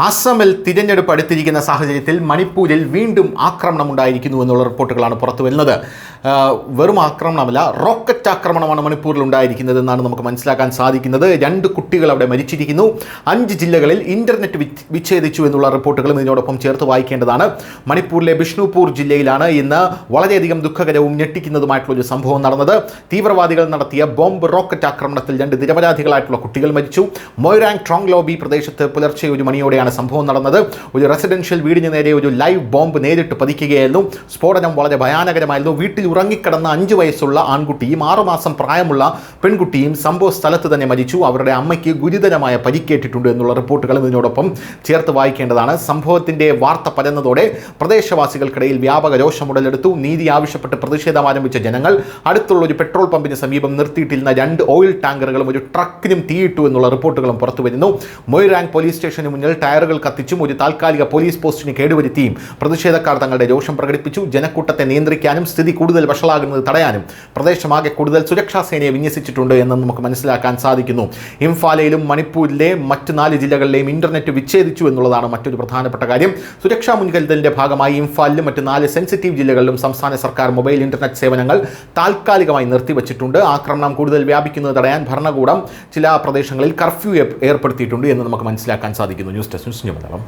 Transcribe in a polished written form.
അസമിൽ തിരഞ്ഞെടുപ്പ് അടുത്തിരിക്കുന്ന സാഹചര്യത്തിൽ മണിപ്പൂരിൽ വീണ്ടും ആക്രമണമുണ്ടായിരിക്കുന്നു എന്നുള്ള റിപ്പോർട്ടുകളാണ് പുറത്തു വരുന്നത്. വെറും ആക്രമണമല്ല, റോക്കറ്റ് ആക്രമണമാണ് മണിപ്പൂരിൽ ഉണ്ടായിരിക്കുന്നത് എന്നാണ് നമുക്ക് മനസ്സിലാക്കാൻ സാധിക്കുന്നത്. 2 കുട്ടികൾ അവിടെ മരിച്ചിരിക്കുന്നു. 5 ജില്ലകളിൽ ഇന്റർനെറ്റ് വിച്ഛേദിച്ചു എന്നുള്ള റിപ്പോർട്ടുകളും ഇതിനോടൊപ്പം ചേർത്ത് വായിക്കേണ്ടതാണ്. മണിപ്പൂരിലെ ബിഷ്ണുപൂർ ജില്ലയിലാണ് ഇന്ന് വളരെയധികം ദുഃഖകരവും ഞെട്ടിക്കുന്നതുമായിട്ടുള്ള ഒരു സംഭവം നടന്നത്. തീവ്രവാദികൾ നടത്തിയ ബോംബ് റോക്കറ്റ് ആക്രമണത്തിൽ 2 നിരപരാധികളായിട്ടുള്ള കുട്ടികൾ മരിച്ചു. മൊയ്രാങ് ട്രോങ് ലോബി പ്രദേശത്ത് പുലർച്ചെ 1 മണിയോടെയാണ് സംഭവം നടന്നത്. ഒരു റെസിഡൻഷ്യൽ വീടിന് നേരെ ഒരു ലൈവ് ബോംബ് നേരിട്ട് പതിക്കുകയായിരുന്നു. സ്ഫോടനം വളരെ ഭയാനകരമായിരുന്നു. വീട്ടിൽ ഉറങ്ങിക്കിടന്ന 5 വയസ്സുള്ള ആൺകുട്ടിയും 6 മാസം പ്രായമുള്ള പെൺകുട്ടിയും സംഭവ സ്ഥലത്ത് തന്നെ മരിച്ചു. അവരുടെ അമ്മയ്ക്ക് ഗുരുതരമായ പരിക്കേറ്റിട്ടുണ്ട് എന്നുള്ള റിപ്പോർട്ടുകളും ഇതിനോടൊപ്പം ചേർത്ത് വായിക്കേണ്ടതാണ്. സംഭവത്തിന്റെ വാർത്ത പരന്നതോടെ പ്രദേശവാസികൾക്കിടയിൽ വ്യാപക രോഷമുടലെടുത്തു. നീതി ആവശ്യപ്പെട്ട് പ്രതിഷേധം ആരംഭിച്ച ജനങ്ങൾ അടുത്തുള്ള ഒരു പെട്രോൾ പമ്പിന് സമീപം നിർത്തിയിട്ടിരുന്ന 2 ഓയിൽ ടാങ്കറുകളും ഒരു ട്രക്കിനും തീയിട്ടു എന്നുള്ള റിപ്പോർട്ടുകളും പുറത്തു വരുന്നു. മൊയ്രാങ് പോലീസ് സ്റ്റേഷന് മുന്നിൽ ടയറുകൾ കത്തിച്ചും ഒരു താൽക്കാലിക പോലീസ് പോസ്റ്റിന് കേടുവരുത്തിയും പ്രതിഷേധക്കാർ തങ്ങളുടെ രോഷം പ്രകടിപ്പിച്ചു. ജനക്കൂട്ടത്തെ നിയന്ത്രിക്കാനും സ്ഥിതി കൂടുതൽ വഷളാകുന്നത് തടയാനും പ്രദേശമാകെ കൂടുതൽ സുരക്ഷാ സേനയെ വിന്യസിച്ചിട്ടുണ്ട് എന്ന് നമുക്ക് മനസ്സിലാക്കാൻ സാധിക്കുന്നു. ഇംഫാലയിലും മണിപ്പൂരിലെ മറ്റ് 4 ജില്ലകളിലെയും ഇന്റർനെറ്റ് വിച്ഛേദിച്ചു എന്നുള്ളതാണ് മറ്റൊരു പ്രധാനപ്പെട്ട കാര്യം. സുരക്ഷാ മുൻകരുതലിന്റെ ഭാഗമായി ഇംഫാലിലും മറ്റ് 4 സെൻസിറ്റീവ് ജില്ലകളിലും സംസ്ഥാന സർക്കാർ മൊബൈൽ ഇന്റർനെറ്റ് സേവനങ്ങൾ താൽക്കാലികമായി നിർത്തിവച്ചിട്ടുണ്ട്. ആക്രമണം കൂടുതൽ വ്യാപിക്കുന്നത് തടയാൻ ഭരണകൂടം ചില പ്രദേശങ്ങളിൽ കർഫ്യൂ ഏർപ്പെടുത്തിയിട്ടുണ്ട് എന്ന് നമുക്ക് മനസ്സിലാക്കാൻ സാധിക്കുന്നു. News desk news Malayalam.